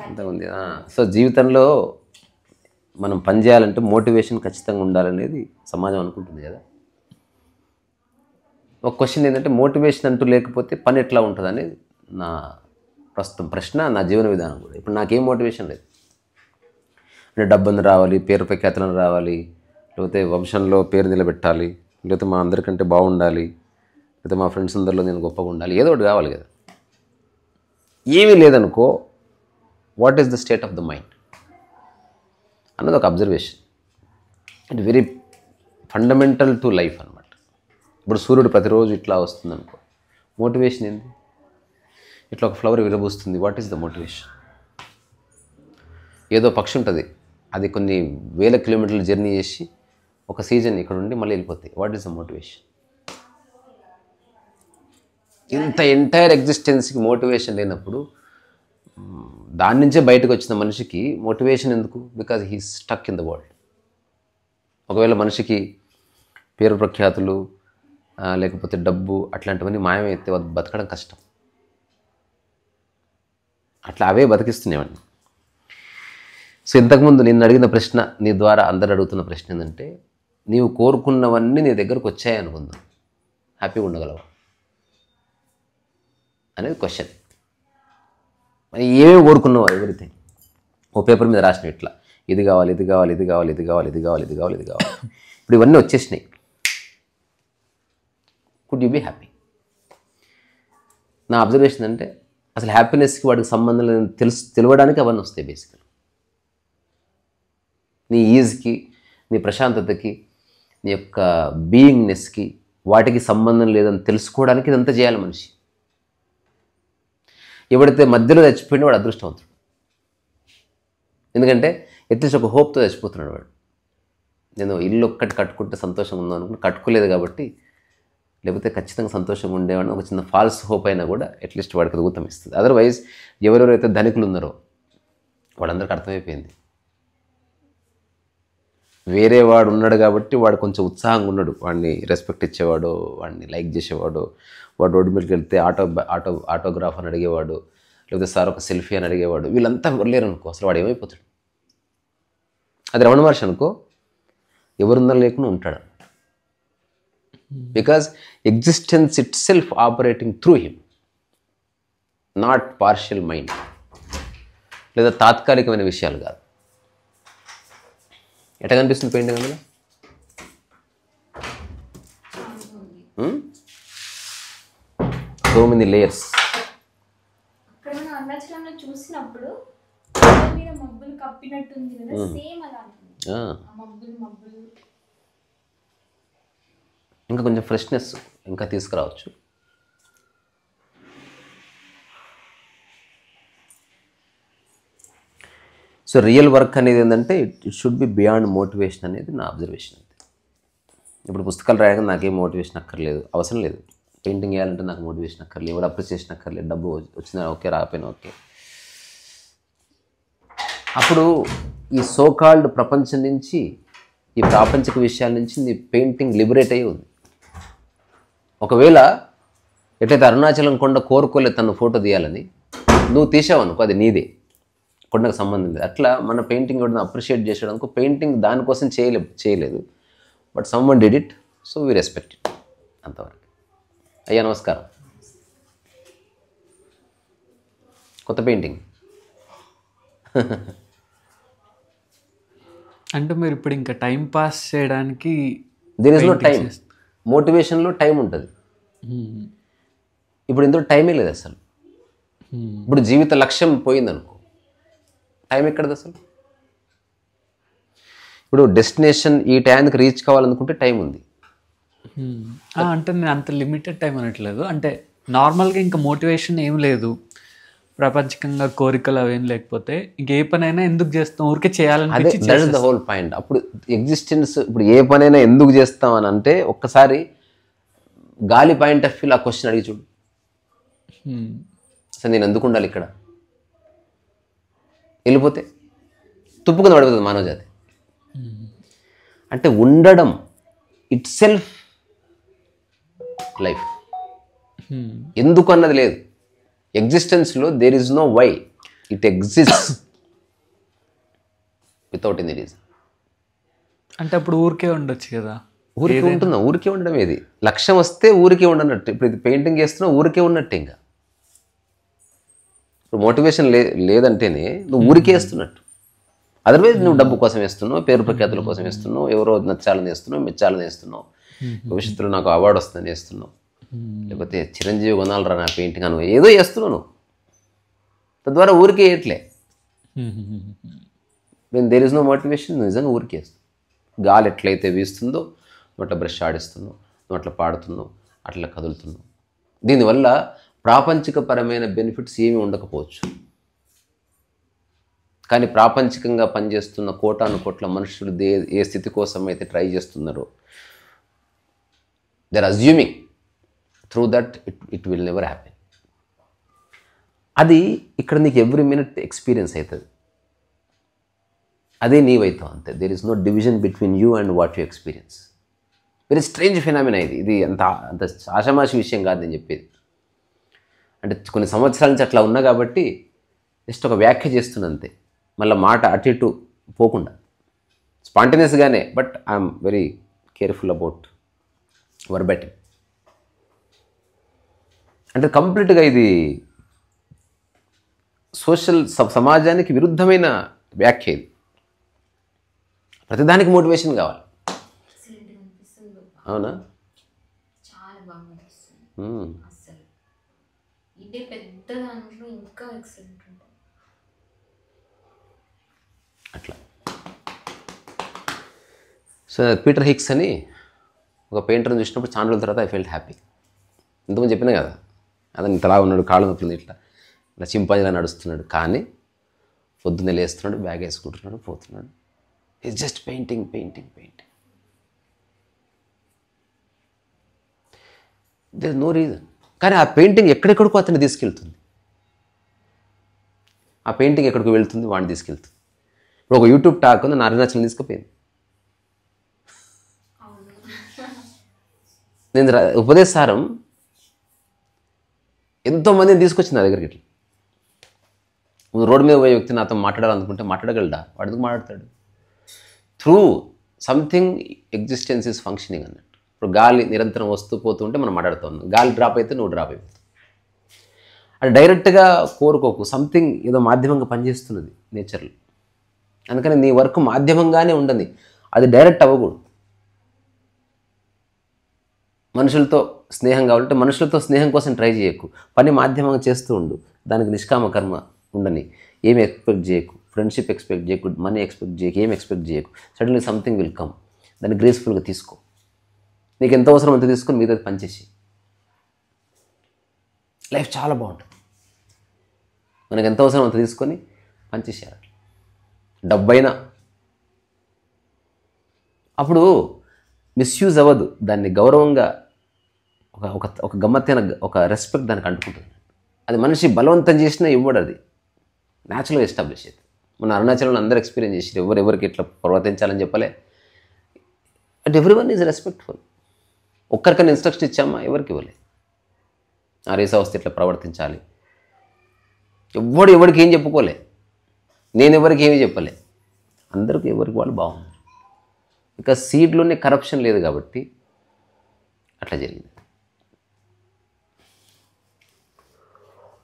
అంత ఉంది. సో జీవితంలో మనం పని చేయాలంటే మోటివేషన్ ఖచ్చితంగా ఉండాలనేది సమాజం అనుకుంటుంది కదా. ఒక క్వశ్చన్ ఏంటంటే మోటివేషన్ అంటూ లేకపోతే పని ఎట్లా ఉంటుంది అనేది నా ప్రస్తుతం ప్రశ్న, నా జీవన విధానం కూడా. ఇప్పుడు నాకేం మోటివేషన్ లేదు. అంటే డబ్బుని రావాలి, పేరు ప్రఖ్యాతులను రావాలి, లేకపోతే వంశంలో పేరు నిలబెట్టాలి, లేకపోతే మా అందరికంటే బాగుండాలి, లేకపోతే మా ఫ్రెండ్స్ అందరిలో నేను గొప్పగా ఉండాలి, ఏదో ఒకటి కావాలి కదా. ఏమీ లేదనుకో, what is the state of the mind అన్నది ఒక observation. It very fundamental to life అనమాట. ఇప్పుడు సూర్యుడు ప్రతిరోజు ఇట్లా వస్తుంది అనుకో, మోటివేషన్ ఏంది? ఇట్లా ఒక ఫ్లవర్ విరబూస్తుంది, వాట్ ఈస్ ద మోటివేషన్? ఏదో పక్షి ఉంటుంది, అది కొన్ని వేల కిలోమీటర్లు జర్నీ చేసి ఒక సీజన్ ఇక్కడ ఉండి మళ్ళీ వెళ్ళిపోతాయి, వాట్ ఈస్ ద మోటివేషన్? ఇంత ఎంటైర్ ఎగ్జిస్టెన్స్కి మోటివేషన్ లేనప్పుడు దాని నుంచే బయటకు వచ్చిన మనిషికి మోటివేషన్ ఎందుకు? Because he stuck in the world. ఒకవేళ మనిషికి పేరు ప్రఖ్యాతులు లేకపోతే డబ్బు అట్లాంటివన్నీ మాయమైతే బతకడం కష్టం. అట్లా అవే బతికిస్తున్నాయండి. సో ఇంతకుముందు నిన్ను అడిగిన ప్రశ్న, నీ ద్వారా అందరు అడుగుతున్న ప్రశ్న ఏంటంటే, నీవు కోరుకున్నవన్నీ నీ దగ్గరకు వచ్చాయి అనుకుందాం, హ్యాపీగా ఉండగలవా అనేది క్వశ్చన్. మరి ఏమేమి కోరుకున్నావు? ఎవ్రీథింగ్ ఓ పేపర్ మీద రాసినవి, ఇట్లా ఇది కావాలి, ఇది కావాలి, ఇది కావాలి, ఇది కావాలి, ఇది కావాలి, ఇది కావాలి, ఇది కావాలి. ఇప్పుడు ఇవన్నీ వచ్చేసినాయి. Could you be happy? నా అబ్జర్వేషన్ అంటే అసలు హ్యాపీనెస్కి వాడికి సంబంధం లేదని తెలియడానికి అవన్నీ వస్తాయి. బేసికల్ నీ ఈజ్కి, నీ ప్రశాంతతకి, నీ యొక్క బీయింగ్నెస్కి వాటికి సంబంధం లేదని తెలుసుకోవడానికి ఇదంతా చేయాలి మనిషి. ఎవడైతే మధ్యలో చచ్చిపోయినా వాడు అదృష్టవంతుడు. ఎందుకంటే అట్లీస్ట్ ఒక హోప్తో చచ్చిపోతున్నాడు వాడు. నేను ఇల్లు ఒక్కటి కట్టుకుంటే సంతోషంగా ఉందాం అనుకుంటే కట్టుకోలేదు కాబట్టి, లేకపోతే ఖచ్చితంగా సంతోషంగా ఉండేవాడిని ఒక చిన్న ఫాల్స్ హోప్ అయినా కూడా అట్లీస్ట్ వాడికి ఊతం ఇస్తుంది. అదర్వైజ్ ఎవరెవరైతే ధనికులు ఉన్నారో వాళ్ళందరికీ అర్థమైపోయింది, వేరే వాడు ఉన్నాడు కాబట్టి వాడు కొంచెం ఉత్సాహంగా ఉన్నాడు, వాడిని రెస్పెక్ట్ ఇచ్చేవాడు, వాడిని లైక్ చేసేవాడు, వాడు రోడ్డు మీదకి వెళ్తే ఆటోగ్రాఫ్ అని అడిగేవాడు, లేకపోతే సార్ ఒక సెల్ఫీ అని అడిగేవాడు. వీళ్ళంతా లేరు అనుకో, అసలు వాడు ఏమైపోతాడు? అది రమణ మహర్షి అనుకో, ఎవరుందా లేకుండా ఉంటాడు. Because existence it self operating through him, not partial mind, లేదా తాత్కాలికమైన విషయాలు కాదు. ఎట్లా కనిపిస్తుంది పెయింటింగ్ అందులో? So many layers. చూసినప్పుడు మబ్బులు కప్పినట్టుంది కదా, సేమ్ అలా మబ్బులు మబ్బులు. ఇంకా కొంచెం ఫ్రెష్నెస్ ఇంకా తీసుకురావచ్చు. సో రియల్ వర్క్ అనేది ఏంటంటే it should be beyond motivation అనేది నా అబ్జర్వేషన్. ఇప్పుడు పుస్తకాలు రాయడానికి నాకేం మోటివేషన్ అక్కర్లేదు, అవసరం లేదు. పెయింటింగ్ వేయాలంటే నాకు మోటివేషన్ అక్కర్లేదు, ఎవరు అప్రిసియేషన్ అక్కర్లేదు, డబ్బు వచ్చినా ఓకే, రాకపోయినా ఓకే. అప్పుడు ఈ సోకాల్డ్ ప్రపంచం నుంచి, ఈ ప్రాపంచిక విషయాల నుంచి నీ పెయింటింగ్ లిబరేట్ అయ్యి ఉంది. ఒకవేళ ఎట్లయితే అరుణాచలం కొండ కోరుకోలేదు తను ఫోటో తీయాలని, నువ్వు తీసావనుకో అది నీదే, కొండకు సంబంధం లేదు. అట్లా మన పెయింటింగ్ కూడా అప్రిషియేట్ చేసేయడానికి పెయింటింగ్ దానికోసం చేయలేదు, but someone did it, so we respect it, అంతవరకు. అయ్యా నమస్కారం. కొత్త పెయింటింగ్ అంటే మీరు ఇప్పుడు ఇంకా టైం పాస్ చేయడానికి దేర్ ఇస్ నో టైం. మోటివేషన్లో టైం ఉంటుంది, ఇప్పుడు ఇందులో టైమే లేదు అసలు. ఇప్పుడు జీవిత లక్ష్యం పోయిందనుకో, టైం ఎక్కడది అసలు? ఇప్పుడు డెస్టినేషన్ ఈ టైంకి రీచ్ కావాలనుకుంటే టైం ఉంది. అంటే నేను అంత లిమిటెడ్ టైం అనట్లేదు, అంటే నార్మల్గా ఇంకా మోటివేషన్ ఏం లేదు, ప్రపంచకంగా కోరికలు అవేం లేకపోతే ఇంక ఏ పనైనా ఎందుకు చేస్తాం, ఊరికే చేయాలని. That is the whole point. అప్పుడు ఎగ్జిస్టెన్స్, ఇప్పుడు ఏ పనైనా ఎందుకు చేస్తాం అని అంటే ఒక్కసారి గాలి పాయింట్ ఆఫ్ వ్యూలో ఆ క్వశ్చన్ అడిగి చూడు. అసలు నేను ఎందుకు ఉండాలి ఇక్కడ? వెళ్ళిపోతే తుప్పుకొని పడిపోతుంది మానవజాతి. అంటే ఉండడం ఇట్ సెల్ఫ్ లైఫ్. ఎందుకు అన్నది లేదు ఎగ్జిస్టెన్స్లో. There is no why. It exist without any reason. అంటే అప్పుడు ఊరికే ఉండొచ్చు కదా. ఊరికే ఉంటున్నాం, ఊరికే ఉండడం ఏది, లక్ష్యం వస్తే ఊరికే ఉండనట్టు. ఇప్పుడు ఇది పెయింటింగ్ చేస్తున్నావు, ఊరికే ఉన్నట్టు. ఇంకా ఇప్పుడు మోటివేషన్ లేదంటేనే నువ్వు ఊరికే వేస్తున్నట్టు. అదర్వైజ్ నువ్వు డబ్బు కోసం వేస్తున్నావు, పేరు ప్రఖ్యాతుల కోసం వేస్తున్నావు, ఎవరో నచ్చాలని వేస్తున్నావు, మెచ్చాలని వేస్తున్నావు, భవిష్యత్తులో నాకు అవార్డు వస్తుందని వేస్తున్నావు, లేకపోతే చిరంజీవి కొనాలరా నా పెయింటింగ్ అని ఏదో వేస్తున్నావు నువ్వు. తద్వారా ఊరికే వేయట్లే. నేను దేర్ ఇస్ నో మోటివేషన్, నిజంగా ఊరికే వేస్తున్నావు. గాలి ఎట్లయితే వీస్తుందో నువ్వు అట్లా బ్రష్ ఆడిస్తున్నావు, నువ్వు అట్లా పాడుతున్నావు, అట్లా కదులుతున్నావు. దీనివల్ల ప్రాపంచికపరమైన బెనిఫిట్స్ ఏమీ ఉండకపోవచ్చు, కానీ ప్రాపంచికంగా పనిచేస్తున్న కోటాను కోట్ల మనుషులు ఏ స్థితి కోసం అయితే ట్రై చేస్తున్నారో they are assuming through that it will never happen. అది ఇక్కడ నీకు ఎవ్రీ మినిట్ ఎక్స్పీరియన్స్ అవుతుంది. అదే నీవైతావు అంతే. There is no division between you and what you experience. Very strange phenomena ఇది. అంత అంత ఆషామాషి విషయం కాదు నేను చెప్పేది. అంటే కొన్ని సంవత్సరాల నుంచి అట్లా ఉన్నా కాబట్టి జస్ట్ ఒక వ్యాఖ్య చేస్తున్నా అంతే. మళ్ళీ మాట అటు ఇటు పోకుండా స్పాంటేనియస్గానే. But I'm very careful about verbating. అంటే కంప్లీట్గా ఇది సమాజానికి విరుద్ధమైన వ్యాఖ్య ఇది. ప్రతిదానికి మోటివేషన్ కావాలి. అవునా? చాలా బాగా అనిపిస్తుంది అసలు. ఇదే పెద్ద దాంట్లో ఇంకా ఎక్సలెంట్ ఉంటుంది అట్లా. సో పీటర్ హిక్స్ అని ఒక పెయింటర్ని చూసినప్పుడు చాలా రోజుల తర్వాత ఐ ఫెల్ట్ హ్యాపీ. ఇంతకుముందు చెప్పినా కదా, అతను ఇంతలా ఉన్నాడు, కాళ్ళు నొప్పులు ఇట్లా చింపాంజీలా నడుస్తున్నాడు, కానీ పొద్దున్నే లేస్తున్నాడు, బ్యాగ్ వేసుకుంటున్నాడు, పోతున్నాడు. It's just painting painting painting. There no reason. కానీ ఆ పెయింటింగ్ ఎక్కడెక్కడికో అతన్ని తీసుకెళ్తుంది. ఆ పెయింటింగ్ ఎక్కడికి వెళ్తుంది, వాడిని తీసుకెళ్తుంది. ఇప్పుడు ఒక యూట్యూబ్ టాక్ ఉంది, నా అరుణాచలం తీసుకుపోయింది. నేను ఉపదేశారం ఎంతోమందిని తీసుకొచ్చింది నా దగ్గరికి. ఇట్లా రోడ్డు మీద పోయే వ్యక్తి నాతో మాట్లాడాలనుకుంటే మాట్లాడగలడా? వాడికి మాట్లాడతాడు. Through something existence is functioning అన్నట్టు. ఇప్పుడు గాలి నిరంతరం వస్తూ పోతూ ఉంటే మనం మాట్లాడుతూ ఉన్నాం. గాలి డ్రాప్ అయితే నువ్వు డ్రాప్ అయిపోతావు. అది డైరెక్ట్గా కోరుకోకు, సంథింగ్ ఏదో మాధ్యమంగా పనిచేస్తున్నది నేచర్లో. అందుకని నీ వర్క్ మాధ్యమంగానే ఉండని, అది డైరెక్ట్ అవ్వకూడదు. మనుషులతో స్నేహం కావాలంటే మనుషులతో స్నేహం కోసం ట్రై చేయకు, పని మాధ్యమంగా చేస్తూ ఉండు. దానికి నిష్కామ కర్మ ఉండని. ఏమి ఎక్స్పెక్ట్ చేయకు, ఫ్రెండ్షిప్ ఎక్స్పెక్ట్ చేయకు, మనీ ఎక్స్పెక్ట్ చేయకు, ఏం ఎక్స్పెక్ట్ చేయకు. Suddenly something will come. దాన్ని గ్రేస్ఫుల్గా తీసుకో. నీకు ఎంత అవసరం అంత తీసుకొని మీతో పనిచేసి లైఫ్ చాలా బాగుంటుంది. మనకు ఎంత అవసరం అంత తీసుకొని పనిచేసేయాలి. డబ్బైనా అప్పుడు మిస్యూజ్ అవ్వదు. దాన్ని గౌరవంగా ఒక గమ్మత్తైన ఒక రెస్పెక్ట్ దానికి అంటుకుంటుంది. అది మనిషి బలవంతం చేసినా ఇవ్వడు, అది న్యాచురల్గా ఎస్టాబ్లిష్ అవుతుంది. మన అరుణాచలంలో అందరూ ఎక్స్పీరియన్స్ చేసి ఎవరెవరికి ఇట్లా ప్రవర్తించాలని చెప్పలే. And every one is respectful. ఒక్కరికైనా ఇన్స్ట్రక్షన్ ఇచ్చామా? ఎవరికి ఇవ్వలే. ఆ రేసా వస్తే ఇట్లా ప్రవర్తించాలి. ఎవరికి ఏం చెప్పుకోలే. నేను ఎవరికి ఏమీ చెప్పలే. అందరికీ ఎవరికి వాళ్ళు బాగుంది. ఇక సీడ్లోనే కరప్షన్ లేదు కాబట్టి అట్లా జరిగింది.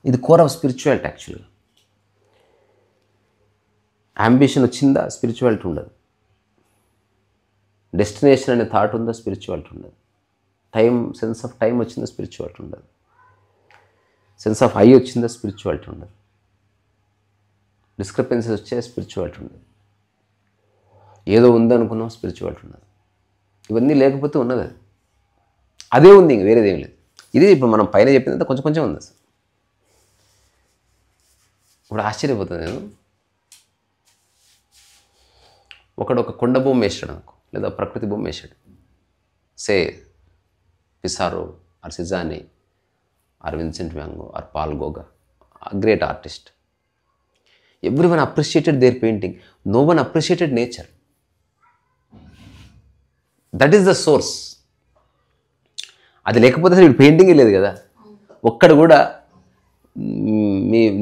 ఇది కోర్ ఆఫ్ స్పిరిచువాలిటీ. యాక్చువల్గా అంబిషన్ వచ్చిందా, స్పిరిచువాలిటీ ఉండదు. డెస్టినేషన్ అనే థాట్ ఉందా, స్పిరిచువాలిటీ ఉండదు. సెన్స్ ఆఫ్ టైం వచ్చిందా, స్పిరిచువాలిటీ ఉండదు. సెన్స్ ఆఫ్ ఐ వచ్చిందా, స్పిరిచువాలిటీ ఉండదు. డిస్క్రిపెన్సీస్ వచ్చే స్పిరిచువాలిటీ ఉండదు. ఏదో ఉందనుకున్నాం, స్పిరిచువాలిటీ ఉండదు. ఇవన్నీ లేకపోతే ఉన్నది అది. అదే ఉంది, ఇంక వేరేదేం లేదు. ఇది ఇప్పుడు మనం పైన చెప్పిందంతా కొంచెం కొంచెం ఉంది అసలు. ఇప్పుడు ఆశ్చర్యపోతుంది నేను. ఒకడు ఒక కొండ బొమ్మ వేసాడు అనుకో, లేదా ప్రకృతి బొమ్మ వేసాడు. Say Pissarro or Cezanne or Vincent van Gogh or Paul Gauguin, great artist. Everyone appreciated their painting. No one appreciated nature. That is the source. అది లేకపోతే అసలు పెయింటింగే లేదు కదా. ఒక్కడు కూడా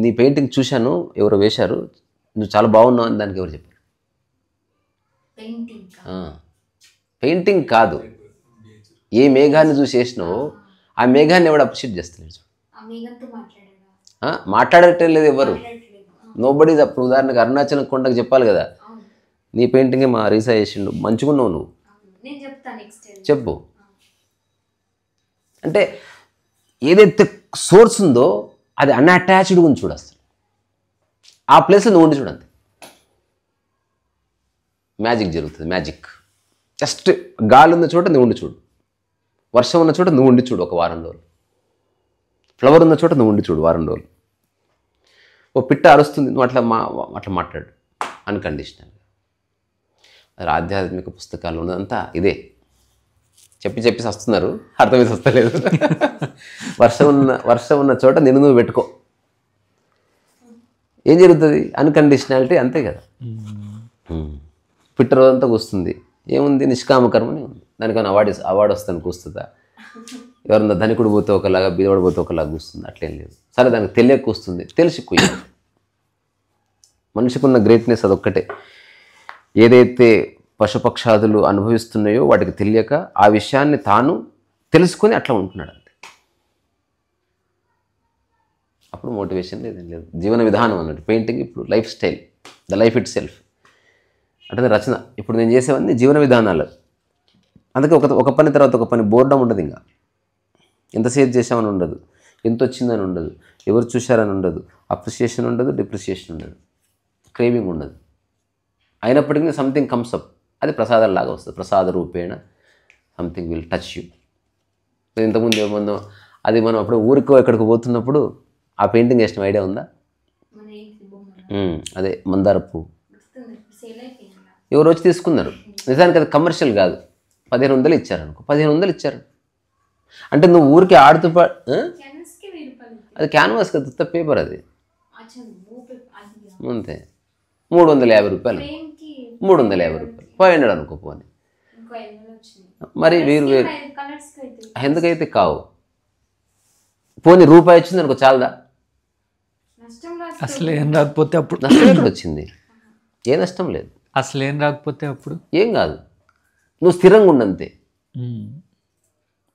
నీ పెయింటింగ్ చూశాను, ఎవరో వేశారు, నువ్వు చాలా బాగున్నావు అని దానికి ఎవరు చెప్పారు? పెయింటింగ్ కాదు, ఏ మేఘాన్ని చూసి వేసినావో ఆ మేఘాన్ని ఎవడు అప్రిషియేట్ చేస్తలేదు. మాట్లాడటం లేదు ఎవరు, నోబడీ. అప్పుడు ఉదాహరణకు అరుణాచలం కొండకు చెప్పాలి కదా, నీ పెయింటింగే మా రీసా చేసిండు, మంచిగున్నావు నువ్వు, చెప్పు. అంటే ఏదైతే సోర్స్ ఉందో అది అన్అటాచ్డ్గా ఉంది చూడు, అసలు ఆ ప్లేస్లో నువ్వు ఉండి చూడండి, మ్యాజిక్ జరుగుతుంది. మ్యాజిక్ జస్ట్ గాలి ఉన్న చోట నువ్వు ఉండి చూడు, వర్షం ఉన్న చోట నువ్వు ఉండి చూడు ఒక వారం రోజులు, ఫ్లవర్ ఉన్న చోట నువ్వు ఉండి చూడు వారం రోజులు. ఓ పిట్ట అరుస్తుంది, నువ్వు అట్లా మాట్లాడు అన్కండిషనల్. ఆధ్యాత్మిక పుస్తకాలు ఉన్నదంతా ఇదే. చెప్పి వస్తున్నారు, అర్థమైతే వస్తలేదు. వర్షం ఉన్న చోట నిన్ను నువ్వు పెట్టుకో, ఏం జరుగుతుంది? అన్కండిషనాలిటీ, అంతే కదా. పిట్ట రోజంతా కూస్తుంది, ఏముంది? నిష్కామకర్మని ఉంది. దానికన్నా అవార్డు వస్తాను కూస్తుందా? ఎవరన్నా ధనికుడు పోతే ఒకలాగా, బీదవాడు పోతే ఒకలాగా కూస్తుంది, అట్లేం లేదు. సరే, దానికి తెలియక కూస్తుంది, తెలిసి కుయ్యాలి. మనిషికి ఉన్న గ్రేట్నెస్ అదొక్కటే. ఏదైతే పశుపక్షాదులు అనుభవిస్తున్నాయో వాటికి తెలియక ఆ విషయాన్ని తాను తెలుసుకొని అట్లా ఉంటున్నాడు, అంతే. అప్పుడు మోటివేషన్ లేదేం లేదు, జీవన విధానం అన్నట్టు. పెయింటింగ్ ఇప్పుడు life style, the life it self అంటే రచన. ఇప్పుడు నేను చేసేవన్నీ జీవన విధానాలు. అందుకే ఒక పని తర్వాత ఒక పని, బోర్డం ఉండదు. ఇంకా ఎంతసేపు చేసామని ఉండదు, ఎంత వచ్చిందని ఉండదు, ఎవరు చూశారని ఉండదు, అప్రిసియేషన్ ఉండదు, డిప్రిసియేషన్ ఉండదు, క్రేవింగ్ ఉండదు. అయినప్పటికీ సంథింగ్ కమ్స్ అప్, అది ప్రసాదంలాగా వస్తుంది. ప్రసాద రూపేణ సంథింగ్ విల్ టచ్ యూ. ఇంతకుముందు ఏమన్నా అది మనం అప్పుడు ఊరికో ఎక్కడికి పోతున్నప్పుడు ఆ పెయింటింగ్ వేసిన ఐడియా ఉందా? అదే మందార పువ్వు ఎవరు వచ్చి తీసుకున్నారు. నిజానికి అది కమర్షియల్ కాదు. 1500 ఇచ్చారు అనుకో, 1500 ఇచ్చారు అంటే నువ్వు ఊరికి ఆడుతూ అది క్యాన్వాస్ కదా, పేపర్ అది అంతే. 350 రూపాయలు, 350 రూపాయలు, 500 అనుకో పోనీ. మరి వేరు ఎందుకైతే కావు, పోనీ రూపాయి వచ్చింది అనుకో, చాలదా? అసలు ఏం రాకపోతే అప్పుడు నష్టం ఎక్కడ వచ్చింది? ఏ నష్టం లేదు. అసలు ఏం రాకపోతే అప్పుడు ఏం కాదు, నువ్వు స్థిరంగా ఉండంతే.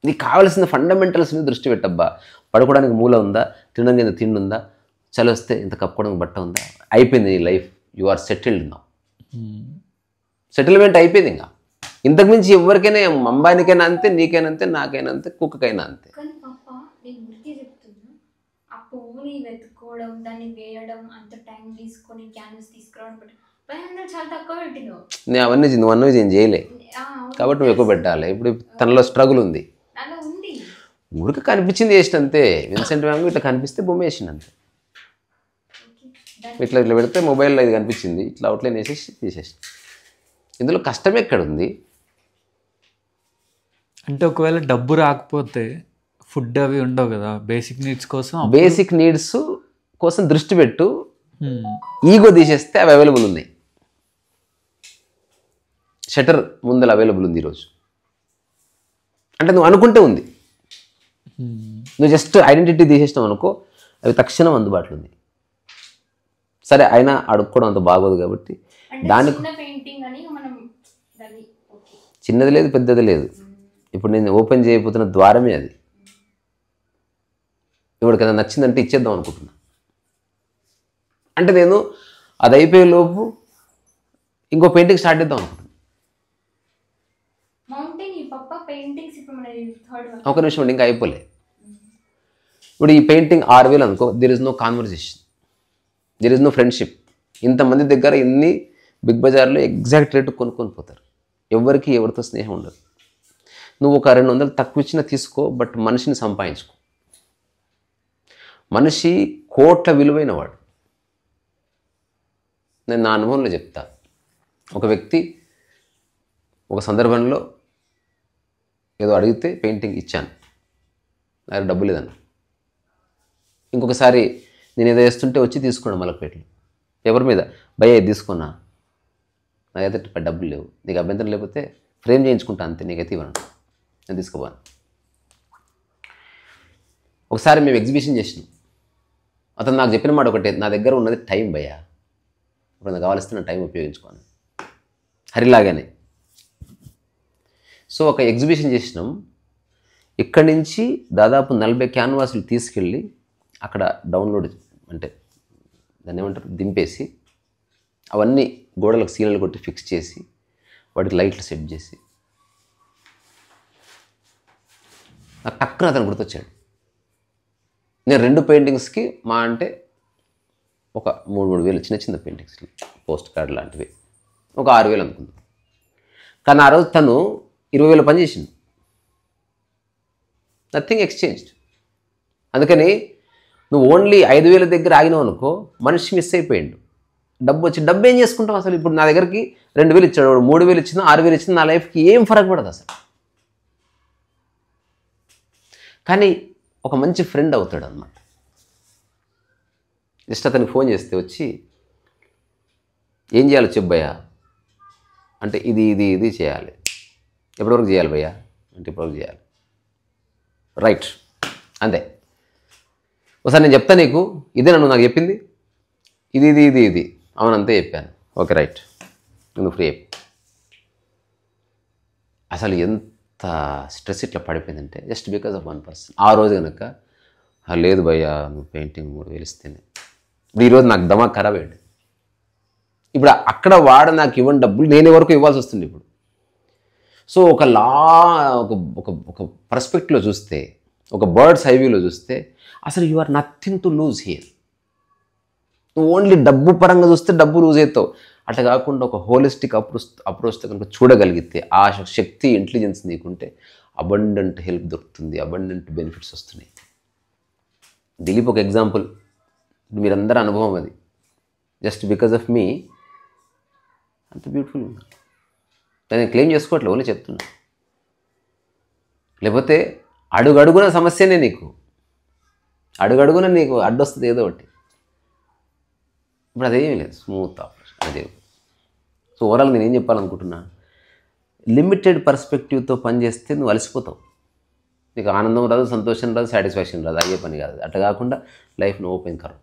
నీకు కావాల్సిన ఫండమెంటల్స్ మీద దృష్టి పెట్టబ్బా. పడుకోవడానికి మూల ఉందా, తినడం కింద తిండి ఉందా, చలి వస్తే ఇంత కప్పుకోవడానికి బట్ట ఉందా, అయిపోయింది నీ life. You are settled now. Settlement అయిపోయింది. ఇంకా ఇంతకుమించి ఎవరికైనా, అంబానికైనా అంతే, నీకైనా అంతే, నాకైనా అంతే, కుక్కకైనా అంతే. నేను అవన్నీ నేను చేయలే కాబట్టి నువ్వు ఎక్కువ పెట్టాలి. ఇప్పుడు తనలో స్ట్రగుల్ ఉంది, ఊరికి కనిపించింది వేసినంతే. విన్సెంట్ వ్యాంగ్ ఇట్లా కనిపిస్తే బొమ్మ వేసినంతే. ఇట్లా పెడితే మొబైల్లో ఇది కనిపించింది, ఇట్లా అవుట్లైన్ వేసేసి తీసేసి. ఇందులో కష్టం ఎక్కడుంది అంటే ఒకవేళ డబ్బు రాకపోతే ఫుడ్ అవి ఉండవు కదా, బేసిక్ నీడ్స్ కోసం. బేసిక్ నీడ్స్ కోసం దృష్టి పెట్టు, ఈగో తీసేస్తే అవి అవైలబుల్ ఉన్నాయి. షటర్ ముందర అవైలబుల్ ఉంది ఈరోజు అంటే నువ్వు అనుకుంటే ఉంది. నువ్వు జస్ట్ ఐడెంటిటీ తీసేసినావు అనుకో, అవి తక్షణం అందుబాటులో ఉంది. సరే, అయినా అడుక్కోవడం అంత బాగోదు కాబట్టి దానికి చిన్నది లేదు, పెద్దది లేదు. ఇప్పుడు నేను ఓపెన్ చేయబోతున్న ద్వారమే అది. ఎవరికైనా నచ్చిందంటే ఇచ్చేద్దాం అనుకుంటున్నా. అంటే నేను అది అయిపోయే లోపు ఇంకో పెయింటింగ్ స్టార్ట్ చేద్దాం అనుకుంటున్నా. ఒక నిమిషం, ఇంకా అయిపోలే. ఇప్పుడు ఈ పెయింటింగ్ 6000 అనుకో, there is no conversation, there is no friendship. ఇంతమంది దగ్గర ఇన్ని బిగ్ బజార్లో ఎగ్జాక్ట్ రేటు కొనుక్కొని పోతారు. ఎవరికి ఎవరితో స్నేహం ఉండదు. నువ్వు ఒక 200 తక్కువ ఇచ్చినా తీసుకో, బట్ మనిషిని సంపాదించుకో. మనిషి కోట్ల విలువైన వాడు. నేను నా అనుభవంలో చెప్తా. ఒక వ్యక్తి ఒక సందర్భంలో ఏదో అడిగితే పెయింటింగ్ ఇచ్చాను, నాకు డబ్బు లేదన్న. ఇంకొకసారి నేను ఏదో వేస్తుంటే వచ్చి తీసుకున్నాను మలకపేటలో. ఎవరి మీద? భయ్య ఇది తీసుకున్నా, నాకైతే డబ్బులు లేవు, నీకు అభ్యంతరం లేకపోతే ఫ్రేమ్ చేయించుకుంటా అంతే, నీకైతే ఇవ్వను, నేను తీసుకోపోను. ఒకసారి మేము ఎగ్జిబిషన్ చేసినాం, అతను నాకు చెప్పిన మాట ఒకటే, నా దగ్గర ఉన్నది టైం భయ్యా, ఇప్పుడు నాకు కావాల్సిన టైం ఉపయోగించుకోను. హరిలాగానే. సో ఒక ఎగ్జిబిషన్ చేసినాం, ఇక్కడి నుంచి దాదాపు 40 క్యాన్వాసులు తీసుకెళ్ళి అక్కడ డౌన్లోడ్ అంటే దాన్ని ఏమంటారు దింపేసి అవన్నీ గోడలకు సీలలు కొట్టి ఫిక్స్ చేసి వాటికి లైట్లు సెట్ చేసి నాకు టక్కున అతను గుర్తొచ్చాడు. నేను 2 పెయింటింగ్స్కి మా అంటే ఒక 3-3 వేలు చిన్న చిన్న పెయింటింగ్స్కి పోస్ట్ కార్డ్ లాంటివి ఒక 6,000 అనుకుందాం. కానీ ఆ రోజు తను 20,000 పని చేసింది. Nothing exchanged. అందుకని నువ్వు ఓన్లీ 5,000 దగ్గర ఆగినావు అనుకో, మనిషి మిస్ అయిపోయిండు. డబ్బు వచ్చి డబ్బు ఏం చేసుకుంటాం అసలు? ఇప్పుడు నా దగ్గరికి 2,000 ఇచ్చాడు, 3,000 ఇచ్చినా 6,000 ఇచ్చినా నా లైఫ్కి ఏం ఫరక్ పడదు అసలు. కానీ ఒక మంచి ఫ్రెండ్ అవుతాడు అన్నమాట. జస్ట్ అతనికి ఫోన్ చేస్తే వచ్చి ఏం చేయాలో చెప్పు భయ్యా అంటే ఇది ఇది ఇది చేయాలి. ఎప్పటివరకు చేయాలి భయ్యా అంటే ఇప్పటివరకు చేయాలి. రైట్ అంతే. ఒకసారి నేను చెప్తా నీకు, ఇదే నన్ను నాకు చెప్పింది, ఇది ఇది ఇది ఇది అవునంతే చెప్పాను. ఓకే రైట్, నువ్వు ఫ్రీ అయిపో. అసలు ఎంత స్ట్రెస్ ఇట్లా పడిపోయిందంటే జస్ట్ బికాజ్ ఆఫ్ 1 పర్సన్. ఆ రోజు కనుక లేదు భయ్యా నువ్వు పెయింటింగ్ 3,000 ఇస్తేనే, ఇప్పుడు ఈరోజు నాకు దమాక్ ఖరాబ్ అయ్యాడు. ఇప్పుడు అక్కడ వాడు నాకు ఇవ్వని డబ్బులు నేను ఎవరికి ఇవ్వాల్సి వస్తుంది ఇప్పుడు. సో ఒక ఒక పర్స్పెక్టివ్లో చూస్తే, ఒక బర్డ్స్ ఐవ్యూలో చూస్తే అసలు you are nothing to lose here. నువ్వు ఓన్లీ డబ్బు పరంగా చూస్తే డబ్బు లూజ్ అవుతావు. అట్లా కాకుండా ఒక హోలిస్టిక్ అప్రోచ్తో కనుక చూడగలిగితే, ఆ శక్తి ఇంటెలిజెన్స్ నీకుంటే అబండెంట్ హెల్ప్ దొరుకుతుంది, అబండెంట్ బెనిఫిట్స్ వస్తున్నాయి. దిలీప్ ఒక ఎగ్జాంపుల్, మీరందరూ అనుభవం అది. జస్ట్ బికాజ్ ఆఫ్ మీ అంత బ్యూటిఫుల్ ఉంది. దాన్ని క్లెయిమ్ చేసుకోవట్లే, ఓన్లీ చెప్తున్నా. లేకపోతే అడుగడుగున సమస్యనే, నీకు అడుగడుగున నీకు అడ్డొస్తుంది ఏదో ఒకటి. ఇప్పుడు అదేమీ లేదు, స్మూత్ ఆపరేషన్ అదే. సో ఓవరాల్ నేను ఏం చెప్పాలనుకుంటున్నా, లిమిటెడ్ పర్స్పెక్టివ్తో పనిచేస్తే నువ్వు అలసిపోతావు. నీకు ఆనందం రాదు, సంతోషం రాదు, సాటిస్ఫాక్షన్ రాదు, అయ్యే పని కాదు. అట్లా కాకుండా లైఫ్ను ఓపెన్ కరు.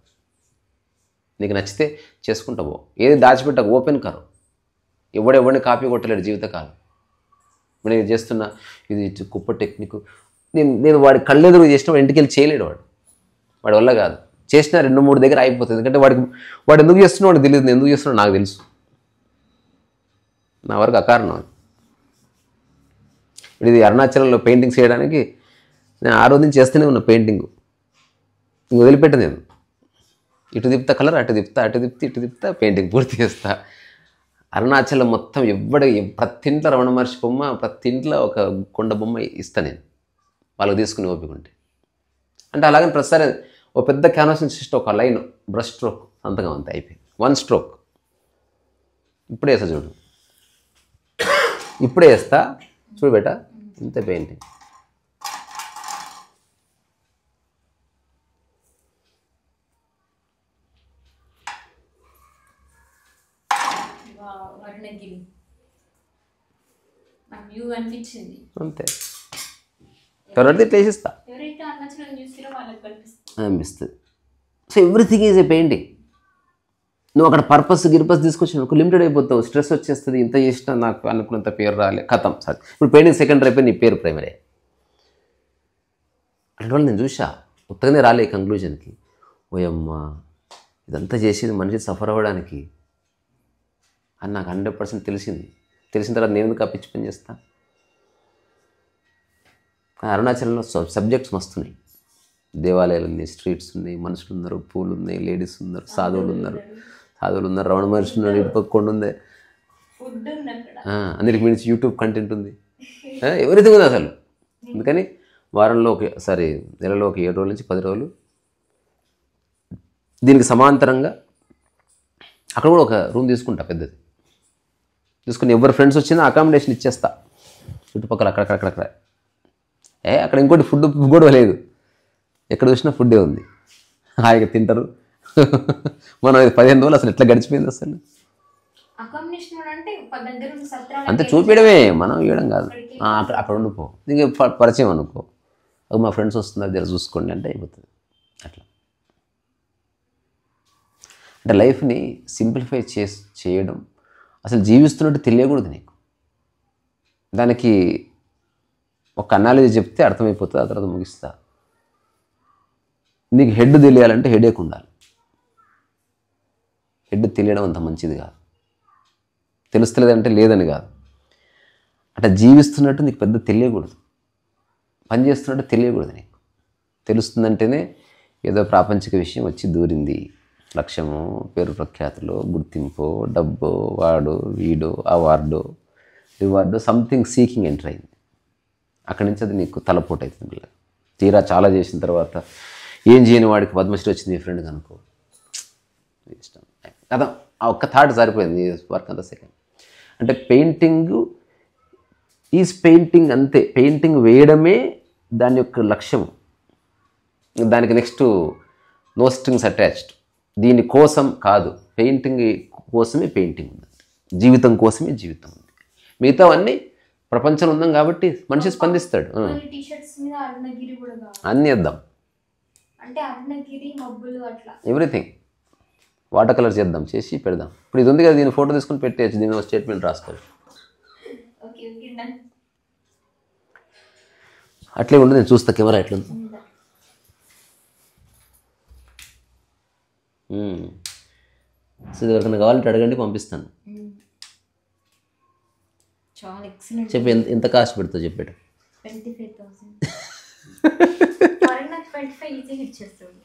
నీకు నచ్చితే చేసుకుంటా పో, ఏది దాచిపెట్టక ఓపెన్ కరు. ఎవడెవడిని కాపీ కొట్టలేడు జీవితకాలం. ఇప్పుడు నేను చేస్తున్నా ఇది కుప్ప టెక్నిక్, నేను వాడి కళ్ళెదురు చేసిన వాడు ఇంటికి వెళ్ళి చేయలేడు. వాడి వల్ల కాదు. చేసిన 2-3 దగ్గర అయిపోతుంది. ఎందుకంటే వాడు ఎందుకు చేస్తున్నాడు వాడికి తెలియదు, నేను ఎందుకు చేస్తున్నాడు నాకు తెలుసు. నా వరకు అకారణం అది. ఇప్పుడు ఇది అరుణాచలంలో పెయింటింగ్స్ చేయడానికి నేను ఆ రోజు నుంచి చేస్తూనే ఉన్నా పెయింటింగ్. ఇంక వదిలిపెట్ట నేను. ఇటు తిప్పుతా కలర్, అటు తిప్పుతా, అటు తిప్పితే ఇటు తిప్పుతా, పెయింటింగ్ పూర్తి చేస్తా. అరుణాచలం మొత్తం ప్రతి ఇంట్లో రమణ మహర్షి బొమ్మ, ప్రతి ఇంట్లో ఒక కొండ బొమ్మ ఇస్తాను నేను, వాళ్ళకి తీసుకుని ఓపికంటే. అంటే అలాగని ప్రతిసారి ఓ పెద్ద క్యాన్వాస్ నుంచి ఒక లైన్ బ్రష్ స్ట్రోక్ సంతకం అంతే అయిపోయింది. 1 స్ట్రోక్. ఇప్పుడే వేస్తా చూడు, ఇప్పుడే వేస్తా చూడు బేట, ఇంతే పెయింటింగ్. వర్ణగిరి నాకు వ్యూ అనిపించింది అంతే. కాబట్టి ఇట్లా వేసిస్తా ఎవరైతే అరుణాచలం చూసిరో వాళ్ళకి అనిపిస్తుంది. So everything is a painting. నువ్వు అక్కడ పర్పస్ తీసుకొచ్చిన ఒక లిమిటెడ్ అయిపోతావు, స్ట్రెస్ వచ్చేస్తుంది. ఇంత చేసినా నాకు అనుకున్నంత పేరు రాలే, కథం సార్. ఇప్పుడు పెయింటింగ్ సెకండరీ అయిపోయి నీ పేరు ప్రైమరీ. అటువంటి వాళ్ళు నేను చూసా, ఉత్తగానే రాలే కంక్లూజన్కి. ఓయమ్మ ఇదంతా చేసేది మనిషి సఫర్ అవ్వడానికి అని నాకు 100% తెలిసింది. తెలిసిన తర్వాత నేను ఎందుకు పిచ్చి పని చేస్తా. అరుణాచలంలో సబ్జెక్ట్స్ మస్తున్నాయి. దేవాలయాలు ఉన్నాయి, స్ట్రీట్స్ ఉన్నాయి, మనుషులు ఉన్నారు, పూలు ఉన్నాయి, లేడీస్ ఉన్నారు, సాధువులు ఉన్నారు, రమణ మహర్షి ఉన్నాడు, ఇటుపక్కుండా ఉంది, అన్నిటికి మించి యూట్యూబ్ కంటెంట్ ఉంది, ఎవరిథింగ్ ఉంది అసలు. అందుకని వారంలో నెలలో ఒక 7 రోజుల నుంచి 10 రోజులు దీనికి సమాంతరంగా అక్కడ కూడా ఒక రూమ్ తీసుకుంటా, పెద్దది తీసుకుని ఎవరు ఫ్రెండ్స్ వచ్చినా అకామిడేషన్ ఇచ్చేస్తా చుట్టుపక్కల అక్కడక్కడ. అక్కడ ఇంకోటి ఫుడ్ కూడా లేదు, ఎక్కడ చూసినా ఫుడ్డే ఉంది, హాయిగా తింటారు. మనం 15 రోజులు అసలు ఎట్లా గడిచిపోయింది అసలు. అంతే చూపించడమే, మనం ఇవ్వడం కాదు. అక్కడ ఉండిపో, ఇంక పరిచయం అనుకో, మా ఫ్రెండ్స్ వస్తున్నారు దగ్గర చూసుకోండి అంటే అయిపోతుంది. అట్లా అంటే లైఫ్ని సింప్లిఫై చేయడం, అసలు జీవిస్తున్నట్టు తెలియకూడదు నీకు. దానికి ఒక అనాలజీ చెప్తే అర్థమైపోతుంది, ఆ తర్వాత ముగిస్తా. నీకు హెడ్ తెలియాలంటే హెడేక్ ఉండాలి. హెడ్ తెలియడం అంత మంచిది కాదు. తెలుస్తలేదంటే లేదని కాదు, అంటే జీవిస్తున్నట్టు నీకు పెద్ద తెలియకూడదు, పని చేస్తున్నట్టు తెలియకూడదు. నీకు తెలుస్తుందంటేనే ఏదో ప్రాపంచిక విషయం వచ్చి దూరింది, లక్ష్యము, పేరు ప్రఖ్యాతులు, గుర్తింపు, డబ్బు, వాడు వీడు, award reward, something seeking enter అయింది. అక్కడి నుంచి అది నీకు తలపోటు అవుతుంది. తీరా చాలా చేసిన తర్వాత ఏం చేయని వాడికి పద్మశ్రీ వచ్చింది మీ ఫ్రెండ్ కనుకో, ఇష్టం కదా. ఆ ఒక్క థాట్ సరిపోయింది, వర్క్ అంతా సెకండ్. అంటే పెయింటింగ్ ఈజ్ పెయింటింగ్ అంతే. పెయింటింగ్ వేయడమే దాని యొక్క లక్ష్యం. దానికి నెక్స్ట్ నో స్ట్రింగ్స్ అటాచ్డ్. దీని కోసం కాదు, పెయింటింగ్ కోసమే పెయింటింగ్ ఉంది, జీవితం కోసమే జీవితం ఉంది. మిగతావన్నీ ప్రపంచంలో ఉందాం కాబట్టి మనిషి స్పందిస్తాడు. టీషర్ట్స్ మీద అరుణగిరి కూడా కావాలి. అన్నీ వేద్దాం, అంటే అరుణగిరి మబ్బులు అట్లా ఎవ్రీథింగ్ వాటర్ కలర్ చేద్దాం, చేసి పెడదాం. ఇప్పుడు ఇది ఉంది కదా, దీని ఫోటో తీసుకుని పెట్టేయచ్చు, దీని ఒక స్టేట్మెంట్ రాసుకోవచ్చు. Okay okay done. అట్లే ఉండదు, నేను చూస్తా కెమెరా ఎట్లుంది. సో ఇది ఎవరికైనా కావాలంటే అడగండి, పంపిస్తాను. చాలా ఎక్సలెంట్. చెప్పి ఎంత కాస్ట్ పెడతావు చెప్పేట. 25,000. నాకు 25 ఈజీ హిట్ చేస్తాడు.